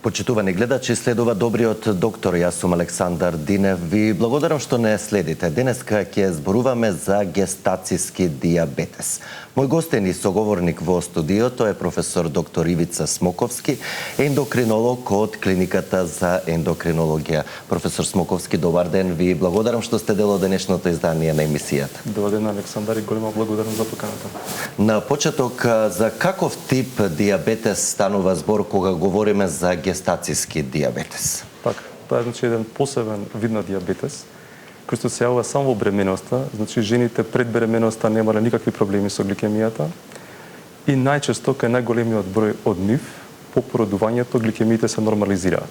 Почитувани гледачи, следува Добриот доктор. Јас сум Александар Динев. Ви благодарам што не следите. Денеска ќе зборуваме за гестацијски дијабетес. Мој гостен и соговорник во студиото е професор доктор Ивица Смоковски, ендокринолог од Клиниката за ендокринологија. Професор Смоковски, добар ден. Ви благодарам што сте дел од денешното издание на емисијата. Добар ден, Александар, и голема благодарам за поканата. На почеток, за каков тип дијабетес станува збор кога говориме за гестацијски дијабетес? Така, тоа е еден посебен вид на дијабетес, кој што се јавува само во бременоста. Жените пред бременоста немале никакви проблеми со гликемијата и најчесто кај најголемиот број од нив по породувањето гликемиите се нормализираат.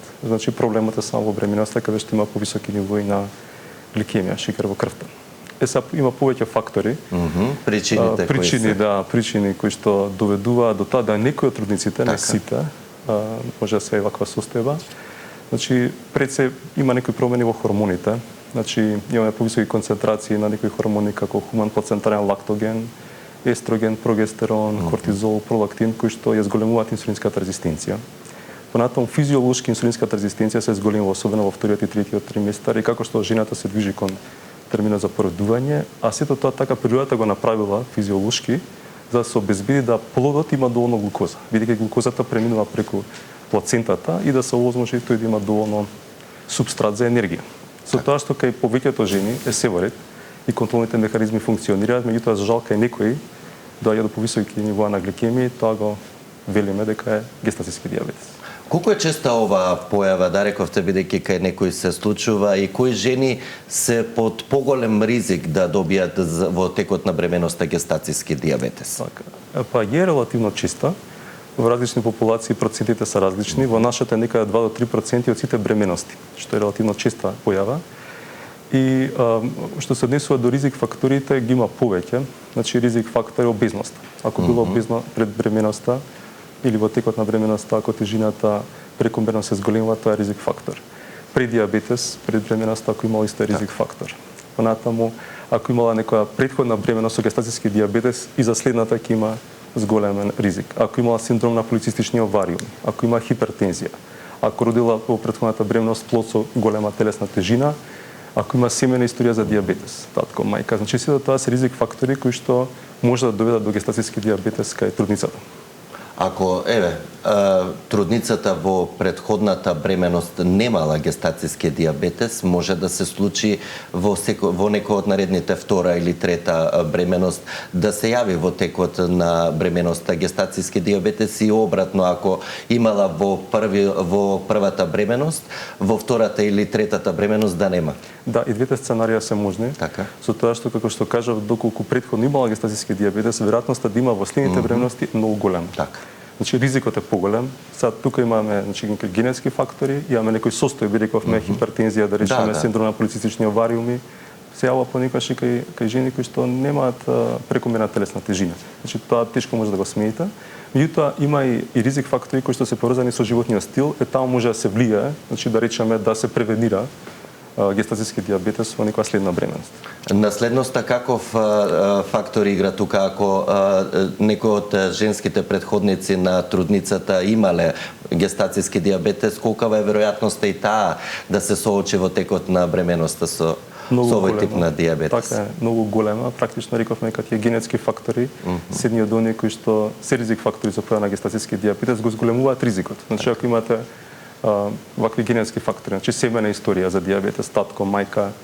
Проблемот е само во бременоста каде што има повисоки нивои на гликемија, шикер во крвта. Има повеќе фактори. Причини кои што доведуваат до тоа да некои од трудниците, не сите, може да се ваква состојба. Пред се има некои промени во хормоните. Имаме повисоки концентрации на некои хормони како хуман плацентарен лактоген, естроген, прогестерон, кортизол, пролактин, кои што ја зголемуваат инсулинската резистенција. Понатаму физиолошки инсулинската резистенција се зголемува особено во вториот и третиот триместар и како што жената се движи кон терминот за породување, а сето тоа така природата го направила физиолошки за да се обезбеди да плодот има доволно глукоза, бидејќи глукозата преминува преку плацентата и да се овозможи тој да има доволно субстрат за енергија. Со тоа што кај повеќето жени е се во ред и контролните механизми функционираат, меѓутоа за жал кај некои доаѓа до повисоки нивоа на гликемија, тоа го велиме дека е гестацијски дијабетес. Колку е честа оваа појава, да рековте, бидејќи кај некои се случува и кои жени се под поголем ризик да добијат во текот на бременоста гестацијски дијабетес? Па е релативно честа. Во различни популации процентите се различни. Во нашата е некаде 2 до 3% од сите бременности, што е релативно честа појава. И што се однесува до ризик факторите, ги има повеќе. Ризик фактор е обезноста. Ако било обезно пред бременоста или во текот на бременоста, ако тежината прекомерно се зголемува, тоа е ризик фактор. Пред дијабетес, пред бременоста, ако имало исто ризик фактор. Понатаму, ако имала некоја претходна бременост со гестацијски дијабетес, и за следната ќе има зголемен ризик. Ако имала синдром на полицистични овариуми, ако има хипертензија, ако родила во претходната бременост плод со голема телесна тежина, ако има семејна историја за дијабетес, татко, мајка. Сите тоа се ризик фактори кои што може да доведат до гестацијски дијабетес кај трудницата. Ако, трудницата во претходната бременост немала гестацијски дијабетес, може да се случи во некој од наредните втора или трета бременост да се јави во текот на бременоста гестацијски дијабетес и обратно, ако имала во првата бременост, во втората или третата бременост да нема. Да, и двете сценарија се можни. Така. Со тоа што, како што кажав, доколку претходно имала гестацијски дијабетес, веројатноста да има во следните бременности е многу голема. Така. Ризикот е поголем. Сега тука имаме генетски фактори, имаме некои состојби, рековме хипертензија, да речеме синдром на полицистични овариуми, се јавува понекогаш и кај жени кои што немаат прекомерна телесна тежина. Тоа тешко може да го смените. Меѓутоа има и ризик фактори кои што се поврзани со животниот стил, таму може да се влијае, да речеме да се превенира гестацијски дијабетес во некоја следна бременност. Наследноста каков фактор игра тука, ако некој од женските претходници на трудницата имале гестацијски дијабетес, колкава е веројатноста и таа да се соочи во текот на бременоста со овој тип на дијабетес? Така е, многу голема. Практично рековме дека тие генетски фактори, седни од оние кои што се ризик фактори за појава на гестацијски дијабетес, го зголемуваат ризикот. Ако имате вакви генетски фактори, семејна историја за дијабетес, татко, мајка,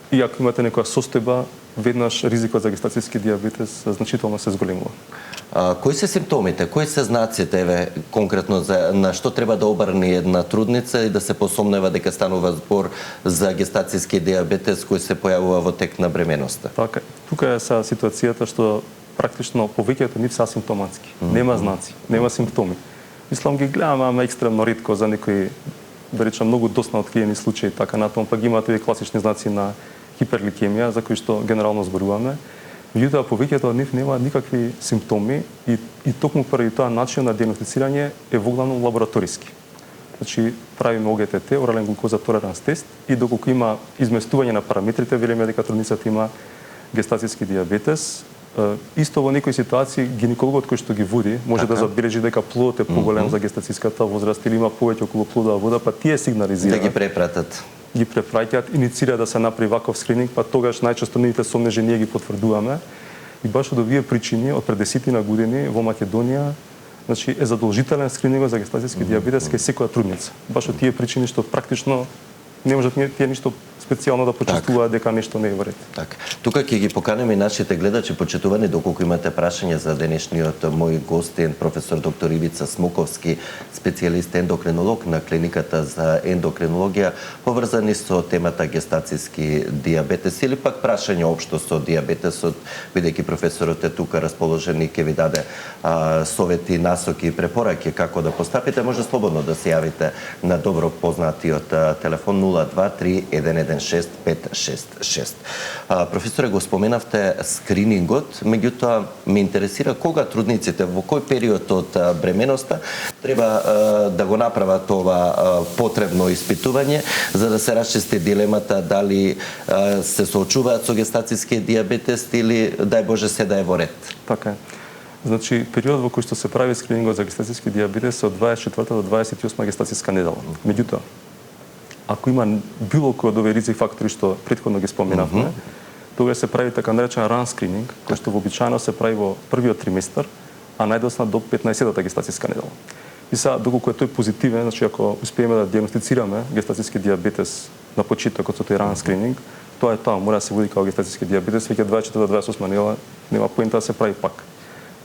и ако имате некоја состојба, веднаш ризикот за гестацијски дијабетес значително се зголемува. Кои се симптомите, кои се знаците, конкретно на што треба да обрне една трудница и да се посомнева дека станува збор за гестацијски дијабетес кој се појавува во тек на бременоста? Така, тука е сега ситуацијата што практично повеќето нив се асимптоматски. Нема знаци, нема симптоми. Мислам ги гледам, ама екстремно ретко за некои, да речам, многу доста откриени случаи, така натаму, пак имаат овие класични знаци на хипергликемија, за кои што генерално зборуваме. Меѓутоа, повеќето од нив немаат никакви симптоми и токму поради тоа начин на дијагностицирање е воглавно лабораториски. Правиме ОГТТ, орален глукоза толеранс тест, и доколку има изместување на параметрите, велиме дека трудницата има гестацијски дијабетес, Исто во некои ситуации гинекологот кој што ги води може да забележи дека плодот е поголем за гестацијската возраст или има повеќе околу плодова вода, па тие сигнализираат. Да ги препратат. Ги препраќаат, иницира да се направи ваков скрининг, па тогаш најчесто нивните сомни жени ги потврдуваме. И баш од овие причини, од пред 10 години во Македонија, значи е задолжителен скрининг за гестацијски дијабетес кај секоја трудница. Баш од тие причини што практично не можат тие ништо специјално да почувствуваат дека нешто не е во ред. Така. Тука ќе ги поканеме и нашите гледачи, почитувани, доколку имате прашања за денешниот мој гостин, професор доктор Ивица Смуковски, специјалист ендокринолог на клиниката за ендокринологија, поврзани со темата гестацијски дијабетес или пак прашања општо со дијабетесот, бидејќи професорот е тука расположен и ќе ви даде совети, насоки и препораки како да постапите, може слободно да се јавите на добро познатиот телефон 023-116-566. Професоре, го споменавте скринингот, меѓутоа ме интересира кога трудниците, во кој период од бременоста треба да го направат ова потребно испитување, за да се расчисти дилемата дали се соочуваат со гестацијски дијабетес или, дај Боже, се да е во ред. Така е. Значи, период во кој што се прави скринингот за гестацијски дијабетес е од 24 до 28 гестацијска недела. Меѓутоа, ако има било кој од овие ризик фактори што претходно ги споменавме, тогаш се прави така наречен ран скрининг, кој што вообичаено се прави во првиот триместар, а најдосна до 15-та гестацијска недела. И сега, доколку е тој позитивен, значи ако успееме да дијагностицираме гестацијски дијабетес на почетокот со тој ран скрининг, тоа е тоа, мора да се води како гестацијски дијабетес, веќе 24-28 недела нема поента да се прави пак.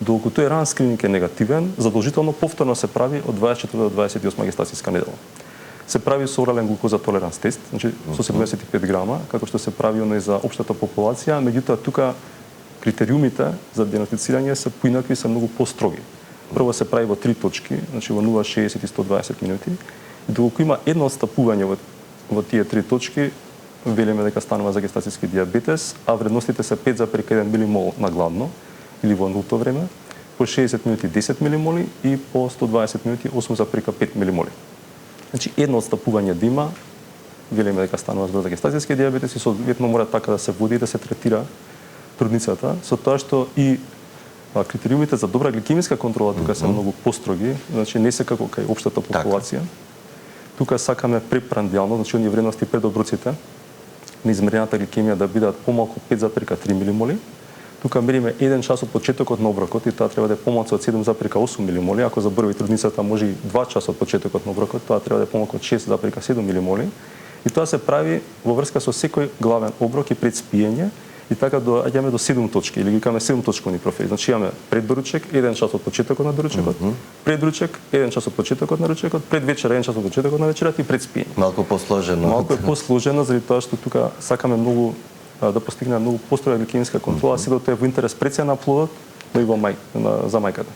Доколку тој ран скрининг е негативен, задолжително повторно се прави од 24 до 28 гестацијска недела. Се прави со орален глукоза толеранс тест, значи со 75 грама, како што се прави оној за општата популација, меѓутоа тука критериумите за дијагностицирање се поинакви, се многу построги. Прво се прави во 3 точки, значи во 0, 60 и 120 минути. И доколку има едно отстапување во тие 3 точки, велиме дека станува за гестацијски дијабетес, а вредностите се 5,1 милимол на гладно или во нулто време, по 60 минути 10 милимоли и по 120 минути 8,5 милимоли. Значи едно отстапување да има, велиме дека станува за гестацијски дијабетес и соодветно мора така да се води и да се третира трудницата, со тоа што и критериумите за добра гликемиска контрола тука се многу построги, значи не се како кај општата популација. Тука сакаме препрандијално, значи оние вредности пред оброците на измерената гликемија да бидат помалку 5,3 милимоли. Тука мериме 1 час од почетокот на оброкот и тоа треба да е помалку од 7,8 милимоли. Ако забрви трудницата може и 2 часа од почетокот на оброкот, тоа треба да е помалку од 6,7 милимоли. И тоа се прави во врска со секој главен оброк и пред спиење. И така доаѓаме до 7 точки, или ги кажаме 7 точковни профили. Значи имаме пред доручек, 1 час од почетокот на доручекот, пред ручек, 1 час од почетокот на ручекот, пред вечера, 1 час од почетокот на вечерата и пред спиење. Малку посложено. Малку е посложено, заради тоа што тука сакаме многу да постигнеме многу построга гликемиска контрола, сето тоа е во интерес пред се на плодот, но и во за мајката.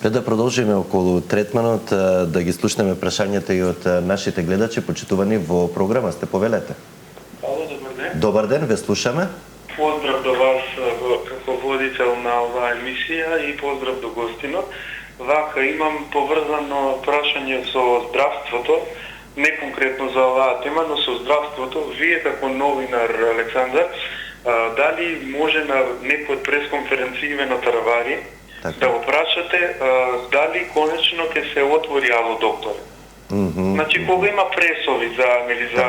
Пред да продолжиме околу третманот, да ги слушнеме прашањата и од нашите гледачи, почитувани во програма, сте повелете. Ало, добар ден. Добар ден, ве слушаме. Поздрав до вас како водител на оваа емисија и поздрав до гостинот. Вака имам поврзано прашање со здравството, не конкретно за оваа тема, но со здравството. Вие како новинар, Александар, дали може на некој пресконференција на Таравари да го прашате дали конечно ќе се отвори Ало доктор? Значи кога има пресови за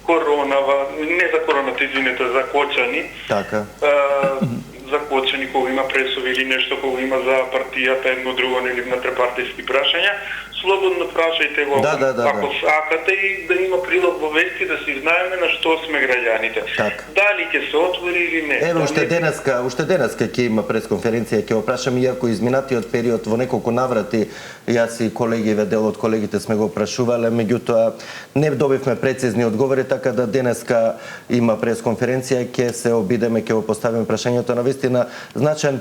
корона, не за короната, извинете, за кочани. Така. За кочани кога има пресови или нешто кога има за партијата едно друго или внатре-партијски прашања, слободно прашајте го ако сакате и да има прилог во вести да си знаеме на што сме граѓаните. Дали ќе се отвори или не. Еве уште денеска ќе има пресконференција, ќе го прашам, иако изминатиот период во неколку наврати јас и колеги, дел од колегите сме го прашувале, меѓутоа не добивме прецизни одговори, така да денеска има пресконференција, ќе се обидеме, ќе го поставиме прашањето. Навистина значаен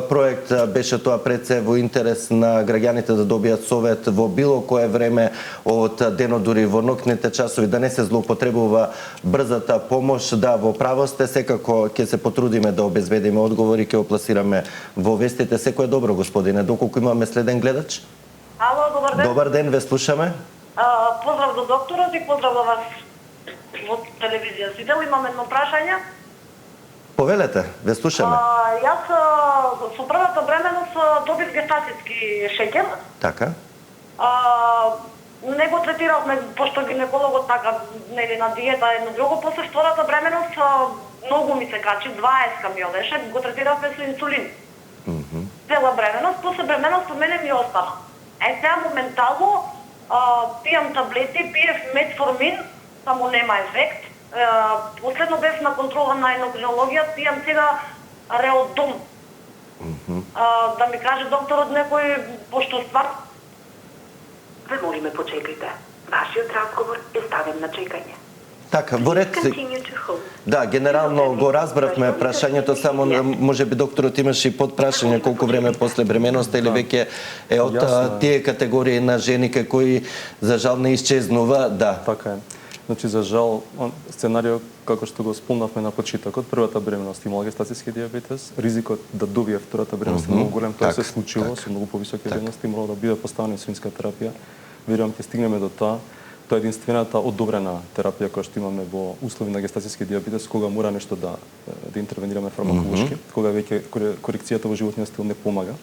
проект беше тоа пред се во интерес на граѓаните да добијат совет во било кое време од денот, дури во ноќните часови, да не се злоупотребува брзата помош. Да, во право сте, секако ќе се потрудиме да обезбедиме одговори, ќе го пласираме во вестите. Секој е добро, господине, доколку имаме следен гледач. Ало, добар ден. Добар ден, ве слушаме. Поздрав до докторот и поздрав до вас во телевизија. Сидел, имам едно прашање. Повелете, ве слушаме. Јас со првата бременост добив гестатиски шеќер. Така. Не го третиравме, пошто гинекологот така, нели, на диета едно друго. После втората бременост многу ми се качи, 20 ми одеше, го третиравме со инсулин. Цела бременост, после бременост мене ми остана. Сега моментално пијам таблети, пиев метформин, само нема ефект. Последно бев на контрола на ендокринологија, пијам сега Реодом. Да ми каже докторот некој, пошто ствар... Ве молиме почекајте. Вашиот разговор е ставен на чекање. Така, во ред. Да, генерално го разбравме прашањето, само можеби докторот имаше и подпрашање колку време после бременоста или веќе е од тие категории на жени кои за жал не исчезнува, да. Така е. Значи, за жал, сценарио, како што го спомнавме на почетокот, првата бременост имала гестатиски диабетес, ризикот да добие втората бременост е многу голем, тоа се случило со многу повисоки вредности, мора да биде поставена инсулинска терапија. Верувам ќе стигнеме до тоа. Тоа е единствената одобрена терапија која што имаме во услови на гестатиски диабетес, кога мора нешто да интервенираме фармаколошки, кога веќе корекцијата во животниот стил не помага.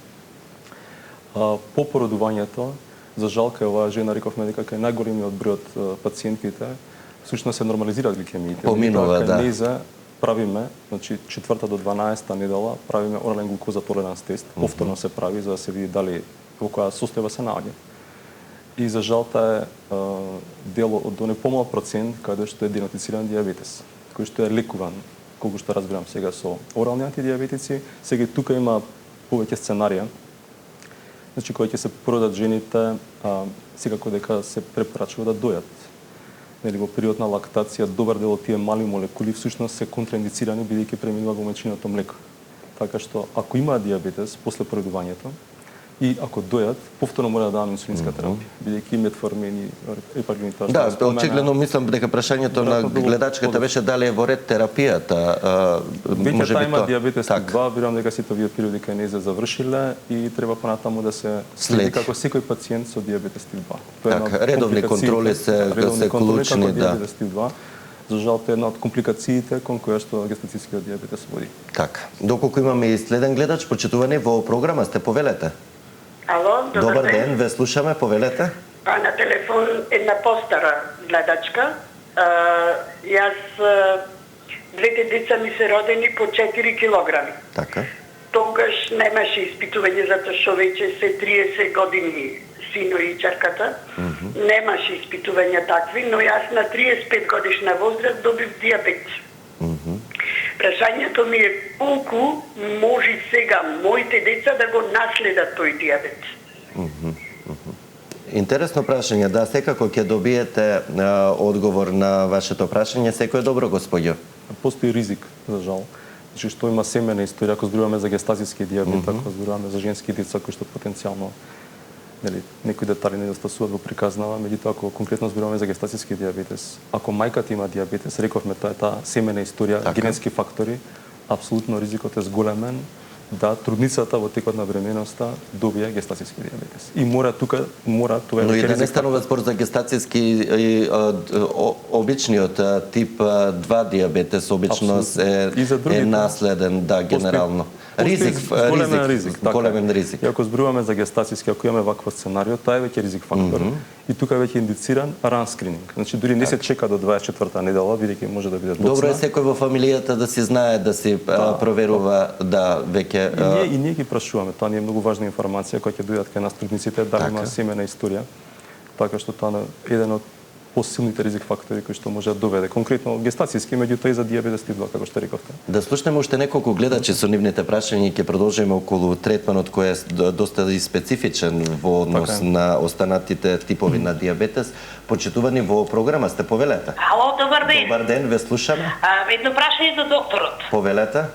По породувањето, за жал кај оваа жена рековме дека кај најголемиот број од пациентите всушност се нормализираат гликемиите. Поминува, да. Кај неза правиме, значи 4-та до 12-та недела правиме орален глукоза толеранс тест, повторно се прави за да се види дали во која состојба се наоѓа. И за жал таа е дел од оној помал процент каде што е диагностициран диабетес, кој што е лекуван, колку што разбирам сега со орални антидиабетици. Сега тука има повеќе сценарија. Значи, кога ќе се породат жените, секако дека се препорачува да дојат. Нели, во период на лактација, добар дел од тие мали молекули всушност се контраиндицирани бидејќи преминува во мајчиното млеко. Така што, ако има диабетес после породувањето, и ако дојат, повторно мора да даваме инсулинска терапија, бидејќи метформин и епаглинитаж. Да, очигледно мислам дека прашањето на гледачката беше дали е во ред терапијата. Веќе таа има диабетес тип 2, верувам дека сите овие периоди кај нејзе завршиле и треба понатаму да се следи како секој пациент со диабетес тип 2. Така, редовни контроли се клучни, да. Диабетес тип 2. За жал, тоа е една од компликациите кон која што гестатискиот диабетес води. Така. Доколку имаме и следен гледач, почитувани во програма сте, повелете. Ало, добар ден, ве слушаме, повелете. На телефон една постара гледачка. Јас двете деца ми се родени по 4 килограми. Така. Тогаш немаше испитување затоа што веќе се 30 години сино и черката. Немаше испитувања такви, но јас на 35 годишна возраст добив диабет. Прашањето ми е колку може сега моите деца да го наследат тој диабет? Интересно прашање, да, секако ќе добиете одговор на вашето прашање, секој е добро, господјо. Постои ризик, за жал. Значи, што има семена историја, ако зборуваме за гестатиски диабет, ако зборуваме за женски деца кои што потенцијално некои детали недостасуваат во приказнава, меѓутоа ако конкретно зборуваме за гестатиски диабетес, ако мајката има диабетес, рековме тоа е таа семена историја, генетски фактори, апсолутно ризикот е зголемен да трудницата во текот на бременоста добие гестатиски диабетес. И мора тоа но и да не станува збор за гестатиски и обичниот тип 2 диабетес обично е наследен, да, генерално. Големен ризик. И ако зборуваме за гестатиски, ако имаме вакво сценарио, тоа е веќе ризик фактор. И тука веќе индициран ран скрининг. Значи дури не се чека до 24-та недела, бидејќи може да биде доцна. Добро е секој во фамилијата да си знае, да си проверува, да веќе и ние ги прашуваме, тоа не е многу важна информација која ќе дојдат кај нас трудниците, дали има семена историја. Така што тоа е еден од посилните ризик фактори кои што може да доведе конкретно гестатиски, меѓутоа и за диабетес тип 2, како што рековте. Да слушнеме уште неколку гледачи со нивните прашања и ќе продолжиме околу третманот кој е доста и специфичен во однос на останатите типови на диабетес. Почитувани во програма сте, повелете. Ало, добар ден. Добар ден, ве слушаме. Едно прашање за докторот. Повелете.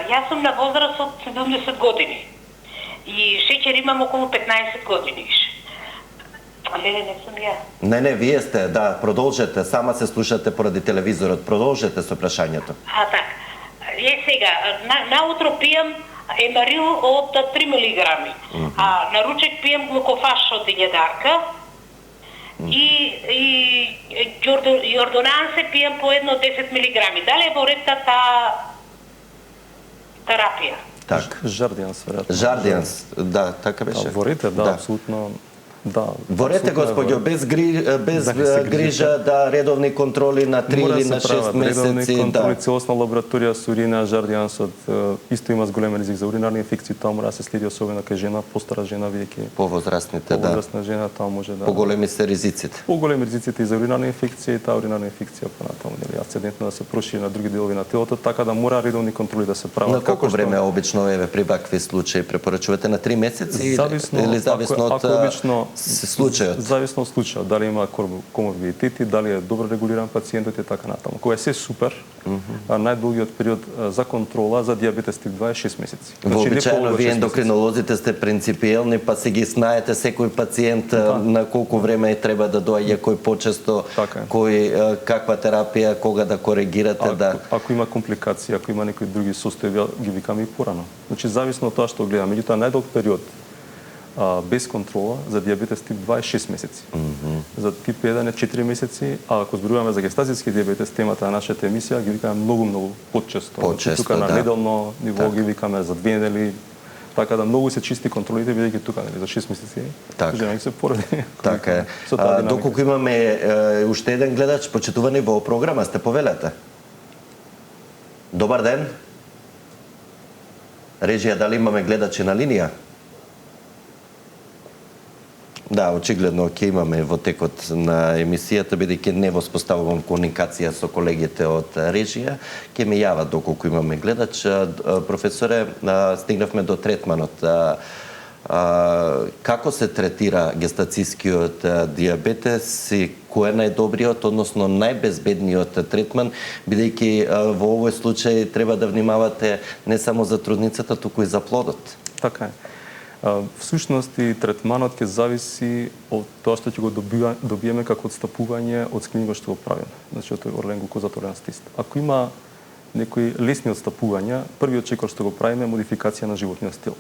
Јас сум на возраст од 70 години и шеќер имам околу 15 години. Не сум ја. Не, вие сте, да, продолжете, сама се слушате поради телевизорот, продолжете со прашањето. Така. Сега, наутро пијам емарил од 3 милиграми, а на ручек пијам глукофаш од илјадарка и јордонансе пијам по едно 10 милиграми. Дали е во ред таа терапија. Так. Жардијанс, веројатно. Жардијанс, да, така беше. Во ред е, да, апсолутно. Да. Во ред е, господјо, без грижа, да, редовни контроли на 3 или на 6 месеци, редовни контроли, да. целосна лабораторија со урина, жардијансот исто има голем ризик за уринарни инфекции, тоа мора да се следи особено кај жена, постара жена, бидејќи Повозрастните, да. повозрастна жена, тоа може да Поголеми се ризиците. Поголеми ризиците и за уринарна инфекција и таа уринарна инфекција понатаму, нели, асцендентно да се прошири на други делови на телото, така да мора редовни контроли да се прават. На колку време обично еве при вакви случаи препорачувате, на 3 месеци или зависно од случајот? Зависно од случајот, дали има коморбидитети, дали е добро регулиран пациентот и така натаму. Кога е се супер, најдолгиот период за контрола за дијабетес тип 2 е 6 месеци. Вообичаено вие ендокринолозите сте принципиелни, па си ги знаете секој пациент на колку време треба да доаѓа, кој почесто, кој каква терапија, кога да коригирате, да. Ако има компликации, ако има некои други состојби, ги викаме и порано. Значи зависно од тоа што гледаме, меѓутоа најдолг период без контрола за дијабетес тип 2 е 6 месеци. За тип 1 е 4 месеци, а ако зборуваме за гестатиски дијабетес, темата на нашата емисија, ги викаме многу почесто. Тука на неделно ниво ги викаме за 2 недели, така да многу се чисти контролите, бидејќи тука нели за 6 месеци жена се поради. Така е. Доколку имаме уште еден гледач, почитувани во програма, сте повелете. Добар ден. Режија, дали имаме гледачи на линија? Да, очигледно ќе имаме во текот на емисијата, бидејќи не воспоставувам комуникација со колегите од режија, ќе ме јават доколку имаме гледач. Професоре, стигнавме до третманот. Како се третира гестацискиот дијабетес и кој е најдобриот, односно најбезбедниот третман, бидејќи во овој случај треба да внимавате не само за трудницата, туку и за плодот. Така е. Всушност и третманот ќе зависи од тоа што ќе го добиеме како отстапување од скринингот што го правиме, значи од орлен глукозатолеранс тест. Ако има некои лесни отстапувања, првиот чекор што го правиме е модификација на животниот стил.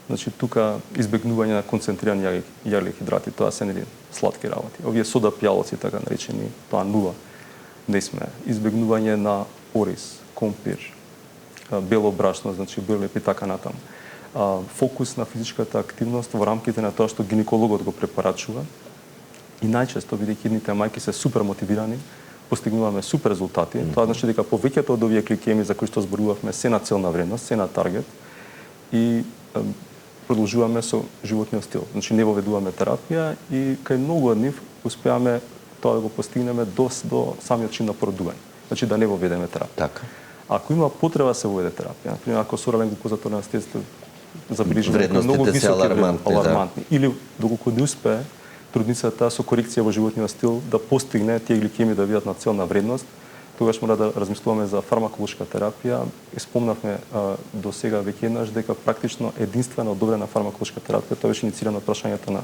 Значи тука избегнување на концентрирани јаглени хидрати, тоа се нели сладки работи. Овие сода пијалоци, така наречени, тоа нула. Не сме. Избегнување на ориз, компир, бело брашно, значи белеп и така натаму. Фокус на физичката активност во рамките на тоа што гинекологот го препорачува и најчесто, бидејќи едните мајки се супер мотивирани, постигнуваме супер резултати. Тоа значи дека повеќето од овие гликеми за кои што зборувавме се на целна вредност, се на таргет и продолжуваме со животниот стил. Значи не воведуваме терапија и кај многу од нив успеаме тоа да го постигнеме до самиот чин на породување. Значи да не воведеме терапија. Така. Ако има потреба се воведе терапија, например ако со орален глукозатолеранс тест забележиме многу високи алармантни. Или доколку не успее трудницата со корекција во животниот стил да постигне тие гликеми да бидат на целна вредност, тогаш мора да размислуваме за фармаколошка терапија. Спомнавме до сега веќе еднаш дека практично единствена одобрена фармаколошка терапија, тоа беше инициирано од прашањето на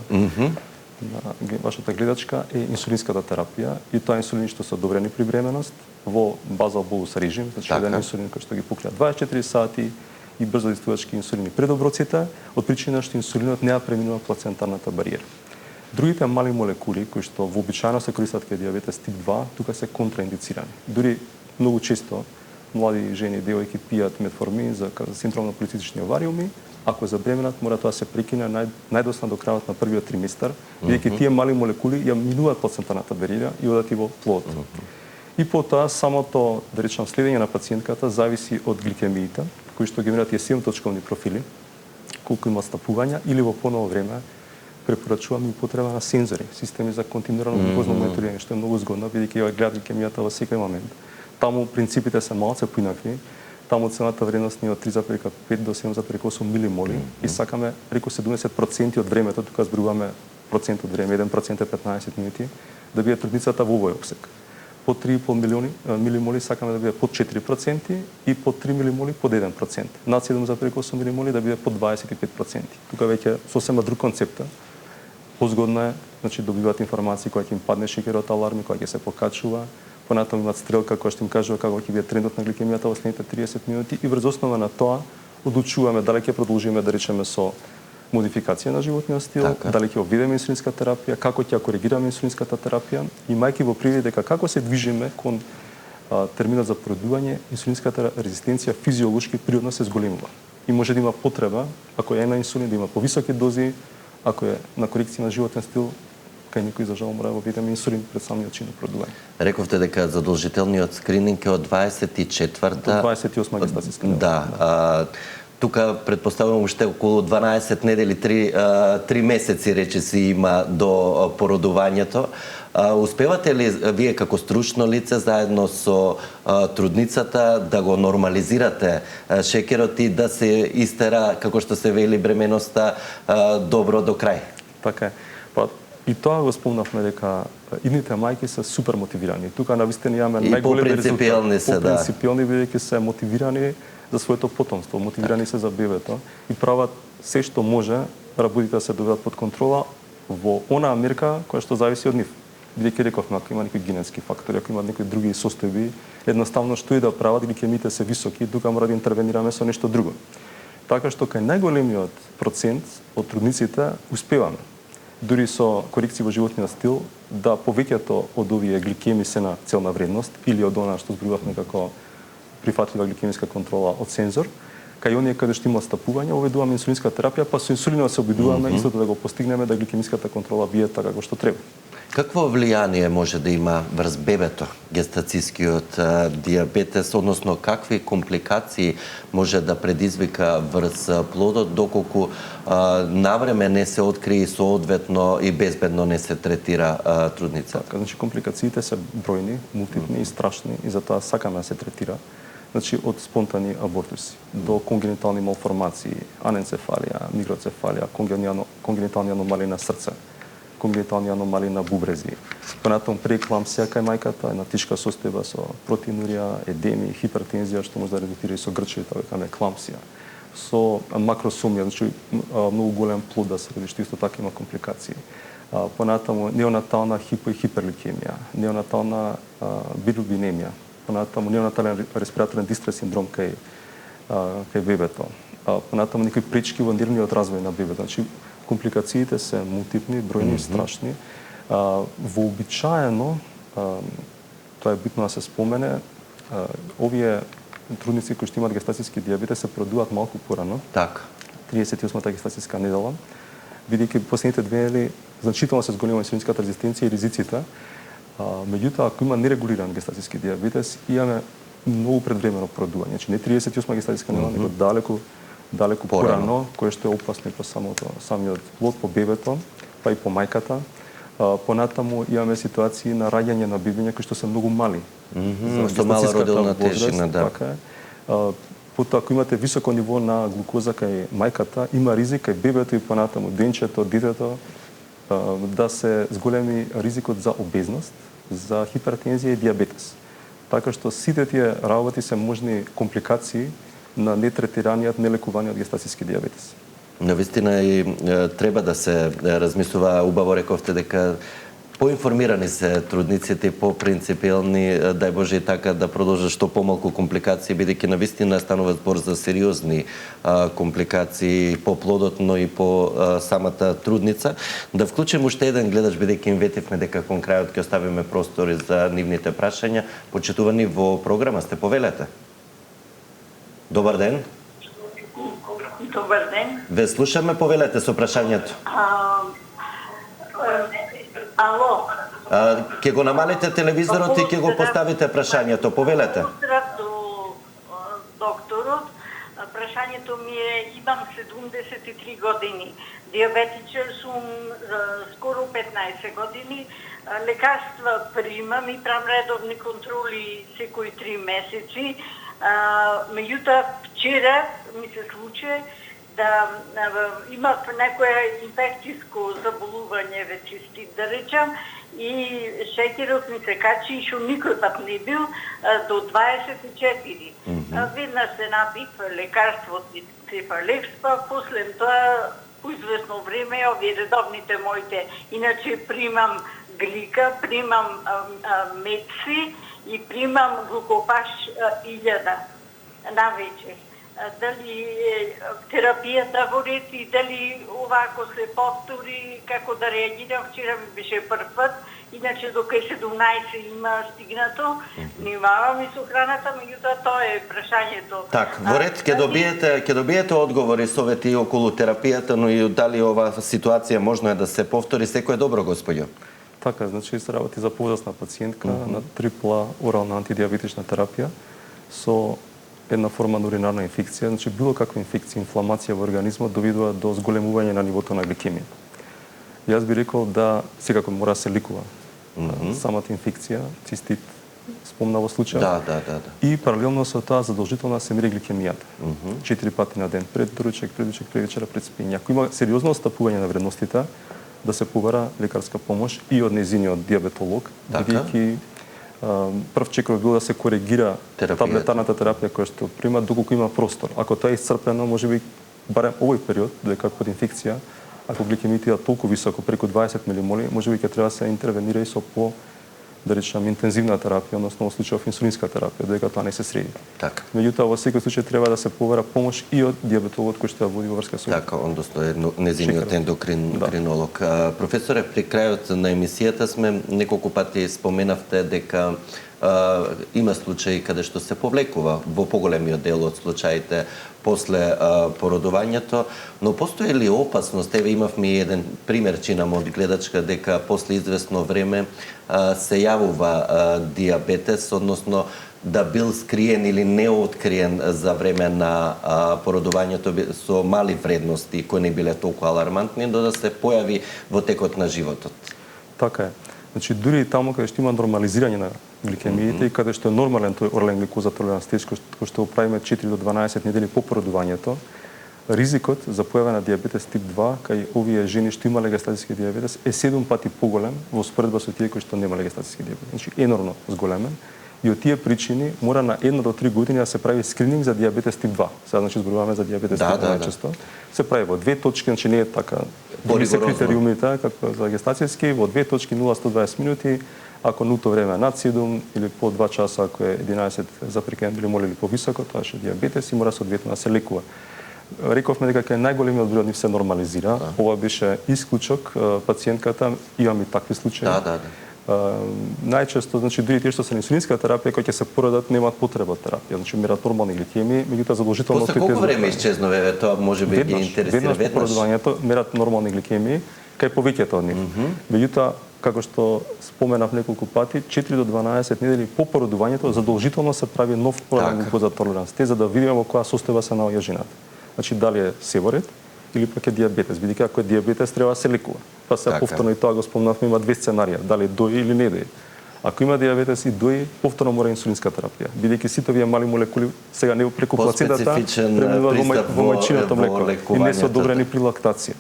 вашата гледачка, е инсулинската терапија и тоа инсулини што се одобрени при бременост во базал болус режим, значи еден инсулин кој што ги покрива 24 сати и брзо действувачки инсулини пред оброците, од причина што инсулинот не ја преминува плацентарната бариера. Другите мали молекули кои што вообичаено се користат кај дијабетес тип 2, тука се контраиндицирани. Дури многу често млади жени и девојки пијат метформин за синдром на полицистични овариуми, ако забременат мора тоа се прекине најдосна до крајот на првиот триместар, бидејќи тие мали молекули ја минуваат плацентарната бариера и одат и во плод. И потоа самото, да речам, следење на пациентката зависи од гликемиите, кои што генерираат и 7-точковни профили, колку има стапувања, или во поново време препорачуваме и потреба на сензори, системи за континуирано глукозно мониторирање, што е многу згодно, бидејќи ја гледат гликемијата во секој момент. Таму принципите се малце поинакви, таму цената вредност ни од 3,5 до 7,8 милимоли и сакаме преку 70% од времето, тука зборуваме процент од време, 1% е 15 минути, да биде трудницата во овој опсек. Под 3,5 милимоли сакаме да биде под 4% и под 3 милимоли под 1%. Над 7,8 милимоли да биде под 25%. Тука веќе сосема друг концепт. Позгодно е, значи добиваат информации кога ќе им падне шеќерот аларми, кога ќе се покачува, понатаму имаат стрелка која што им кажува како ќе биде трендот на гликемијата во следните 30 минути и врз основа на тоа одлучуваме дали ќе продолжиме да речеме со модификација на животниот стил, дали ќе обидеме инсулинска терапија, како ќе ја коригираме инсулинската терапија, имајќи во предвид дека како се движиме кон терминот за продување, инсулинската резистенција физиолошки природно се зголемува. И може да има потреба, ако е на инсулин, да има повисоки дози, ако е на корекција на животен стил, кај некој за жал мора да воведеме инсулин пред самиот чин на продување. Рековте дека задолжителниот скрининг е од 24-та... Од 28 гестацијска недела. Да. Тука предпоставувам уште околу 12 недели, 3 месеци речиси има до породувањето. Успевате ли вие како стручно лице заедно со трудницата да го нормализирате шекерот и да се истера, како што се вели, бременоста добро до крај? Така е. И тоа го спомнавме дека идните мајки се супер мотивирани. Тука навистина имаме најголеми резултати. Попринципиални бидејќи се мотивирани за своето потомство, мотивирани се за бебето и прават се што може работите да се доведат под контрола во она мерка која што зависи од нив. Бидејќи рековме, ако има некои генетски фактори, ако има некои други состојби, едноставно што и да прават, гликемите се високи, тука мора да интервенираме со нешто друго. Така што кај најголемиот процент од трудниците успеваме, дури со корекции во животниот стил, да повеќето од овие гликеми се на целна вредност или од она што зборувавме како прифатлива гликемиска контрола од сензор, кај оние каде што има стапување, оведуваме инсулинска терапија, па со инсулинот се обидуваме истото да го постигнеме да гликемиската контрола бие така како што треба. Какво влијание може да има врз бебето гестацискиот диабетес, односно какви компликации може да предизвика врз плодот доколку навреме не се открие соодветно и безбедно не се третира трудницата? Така, значи компликациите се бројни, мултипни и страшни и затоа сакаме да се третира. Значи од спонтани абортуси до конгенитални малформации, аненцефалија, микроцефалија, конгенитални аномалии на срце, конгенитални аномалии на бубрези. Понатаму прееклампсија кај мајката, една тешка состојба со протеинурија, едеми, хипертензија што може да резултира и со грчеви, тоа викаме еклампсија. Со макросомија, значи многу голем плод да се роди, што исто така има компликации. Понатаму неонатална хипо и хиперликемија, неонатална билирубинемија, понатаму неонатален респираторен дистрес синдром кај бебето. Понатаму некои пречки во нервниот развој на бебето. Значи компликациите се мултипни, бројни и страшни. Вообичаено, тоа е битно да се спомене, овие трудници кои што имаат гестацијски диабетес се продуваат малку порано. Така. 38-та гестацијска недела, бидејќи последните 2 недели значително се зголемува инсулинската резистенција и ризиците. Меѓутоа, ако има нерегулиран гестацијски диабетес, имаме многу предвремено продување. Значи не 38 гестацијска недела, него далеку порано, кое што е опасно и по самиот плод, по бебето, па и по мајката. Понатаму имаме ситуации на раѓање на бебиња кои што се многу мали. Со мала родилна тежина, да. Така е. Потоа, ако имате високо ниво на глукоза кај мајката, има ризик кај бебето и понатаму денчето, детето, да се зголеми ризикот за обезност, за хипертензија и диабетес. Така што сите тие работи се можни компликации на нетретираниот, нелекуваниот гестацијски диабетес. Навистина и треба да се размислува, убаво рековте дека поинформирани се трудниците и попринципиални, дај Боже и така да продолжат што помалку компликации, бидејќи навистина станува збор за сериозни компликации по плодот, но и по самата трудница. Да вклучим уште еден гледач, бидејќи им ветивме дека кон крајот ќе оставиме простори за нивните прашања. Почитувани во програма сте, повелете. Добар ден. Добар ден. Ве слушаме, повелете со прашањето. Ало. Ќе го намалите телевизорот и ќе го поставите прашањето. Повелете. Поздрав до докторот. Прашањето ми е, имам 73 години. Диабетичен сум скоро 15 години. Лекарства примам и правам редовни контроли секои 3 месеци. Меѓутоа, вчера ми се случи да имав некое инфекцијско заболување вечистит, да речам, и шекерот ми се качи, што никој пат не бил, до 24. Веднаш се напив лекарство Цефалекспа, после тоа по известно време овие редовните моите, иначе примам глика, примам медси и примам глукопаш 1000 на вечер. дали терапијата во ред и дали овако се повтори, како да реагирам. Вчера ми беше прв пат, иначе до кај 17 има стигнато, внимавам и со храната, меѓутоа тоа е прашањето. Так, во ред ќе добиете одговори, совети околу терапијата, но и дали ова ситуација можно е да се повтори, секој е добро, господјо. Така, значи се работи за повозрасна пациентка на трипла орална антидиабетична терапија со една форма на уринарна инфекција, значи било каква инфекција, инфламација во организмот доведува до зголемување на нивото на гликемија. Јас би рекол да секако мора да се ликува самата инфекција, цистит, спомна во случај. Да. И паралелно со тоа задолжително се мери гликемијата. 4 пати на ден, пред доручек, пред вечера, пред спиње. Ако има сериозно отстапување на вредностите, да се побара лекарска помош и од нејзиниот диабетолог, бидејќи прв чекор бил да се коригира таблетарната терапија која што прима доколку има простор. Ако тоа е исцрпено, можеби барем овој период, дека под инфекција, ако гликемијата е толку високо, преку 20 милимоли, можеби ќе треба да се интервенира и со да речам, интензивна терапија, односно во случајов инсулинска терапија, додека тоа не се среди. Така. Меѓутоа, во секој случај треба да се побара помош и од диабетологот кој што ја води во врска со. Така, односно незиниот ендокринолог. Професоре, при крајот на емисијата сме неколку пати споменавте дека има случаи каде што се повлекува во поголемиот дел од случаите после породувањето, но постои ли опасност? Еве имавме еден пример, чинам од гледачка, дека после известно време се јавува диабетес, односно да бил скриен или неоткриен за време на породувањето со мали вредности кои не биле толку алармантни, но да се појави во текот на животот. Така е. Значи, дури и таму каде што има нормализирање на гликемиите и каде што е нормален тој орлен гликоза толеранс тест, кој што го правиме 4 до 12 недели по породувањето, ризикот за појава на диабетес тип 2 кај овие жени што имале гестатиски диабетес е 7 пати поголем во споредба со тие кои што немале гестатиски диабетес. Значи, енормно зголемен. И од тие причини мора на 1 до 3 години да се прави скрининг за диабетес тип 2. Сега значи зборуваме за диабетес тип 2 најчесто. Се прави во 2 точки, значи не е така. Други се критериумите како за гестацијски, во 2 точки 0-120 минути, ако нулто време над 7 или по 2 часа, ако е 11 запрекен милимоли или повисоко, тоа е диабетес и мора соодветно да се лекува. Рековме дека кај најголемиот број од нив се нормализира. Ова беше исклучок, пациентката, имаме и такви случаи. Најчесто, значи, дури тие што се на инсулинска терапија, кои ќе се породат, немаат потреба од терапија. Значи, мерат нормални гликемии, меѓутоа задолжително после колку време исчезнува, тоа можеби ги интересира веднаш по породувањето, мерат нормални гликемии, кај повеќето од нив. Меѓутоа, како што споменав неколку пати, 4 до 12 недели по породувањето задолжително се прави нов орлен гликоза толеранс тест за да видиме во која состојба се наоѓа жената. Значи, дали е севоред или пак е диабетес, бидејќи ако е диабетес треба да се лекува. Па се повторно и тоа го спомнавме, има две сценарија, дали дои или не дои. Ако има диабетес и дои, повторно мора инсулинска терапија, бидејќи сите овие мали молекули сега не преку плацентата преминуваат во мајчиното млеко и не се одобрени при лактација.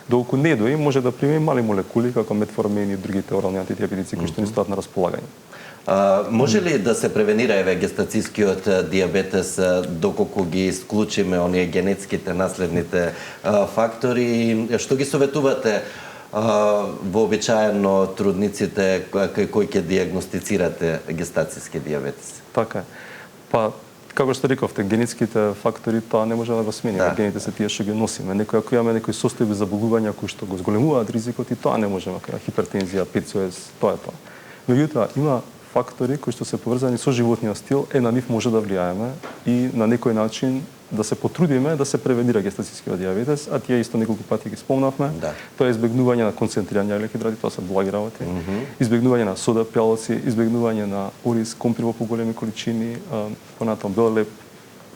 Доколку не дои, може да прими мали молекули како метформин и другите орални антидиабетици кои што ни стојат на располагање. Може ли да се превенира гестацискиот диабетес доколку ги исклучиме оние генетските наследните фактори? Што ги советувате вообичаено трудниците кои ќе диагностицирате гестациски диабетес? Така е. Па, како што рековте, генетските фактори, тоа не може да го смениме. Гените се тие што ги носиме. Некои, ако имаме некои состојби заболувања кои што го зголемуваат ризикот, и тоа не можеме, како хипертензија, ПЦОС, тоа е тоа. Меѓутоа, има фактори кои што се поврзани со животниот стил, на нив може да влијаеме и на некој начин да се потрудиме да се превенира гестацискиот диабетес, а тие исто неколку пати ги спомнавме. Тоа е избегнување на концентрирани въглехидрати, тоа се благи работи. Избегнување на сода, пјалоци, избегнување на ориз, компир во поголеми количини, понатаму бел леп,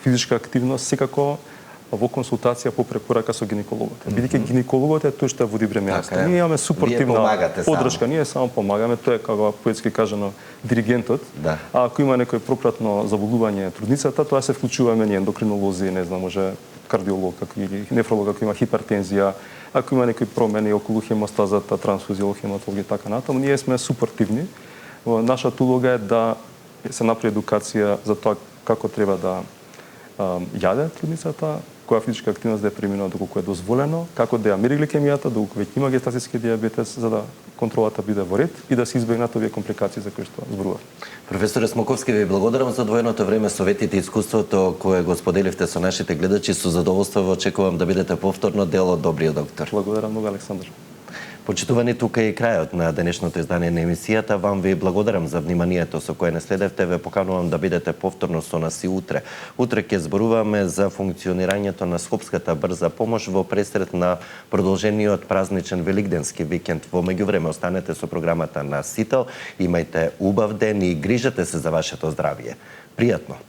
физичка активност, секако во консултација по препорака со гинекологот. Бидејќи гинекологот е тој што ја води бременоста. Ние имаме супротивна поддршка, ние само помагаме, тоа е како поетски кажано диригентот. А ако има некој пропратно заболување трудницата, тоа се вклучуваме ние ендокринолози, не знам, може кардиолог или нефролог ако има хипертензија, ако има некои промени околу хемостазата, трансфузија, хематологија и така натаму, ние сме супротивни. Нашата улога е да се направи едукација за тоа како треба да јаде трудницата, која физичка активност да е преминува доколку е дозволено, како да ја мери гликемијата, доколку веќе има гестациски диабетес, за да контролата биде во ред и да се избегнат овие компликации за кои што зборував. Професоре Смоковски, ви благодарам за одвоеното време, советите и искуството кое го споделивте со нашите гледачи. Со задоволство ве очекувам да бидете повторно дел од Добриот доктор. Благодарам многу, Александар. Почитувани, тука е и крајот на денешното издание на емисијата. Вам ви благодарам за вниманието со кое не следевте. Ве поканувам да бидете повторно со нас и утре. Утре ќе зборуваме за функционирањето на Скопската брза помош во пресред на продолжениот празничен великденски викенд. Во меѓувреме останете со програмата на Сител. Имајте убав ден и грижете се за вашето здравје. Пријатно!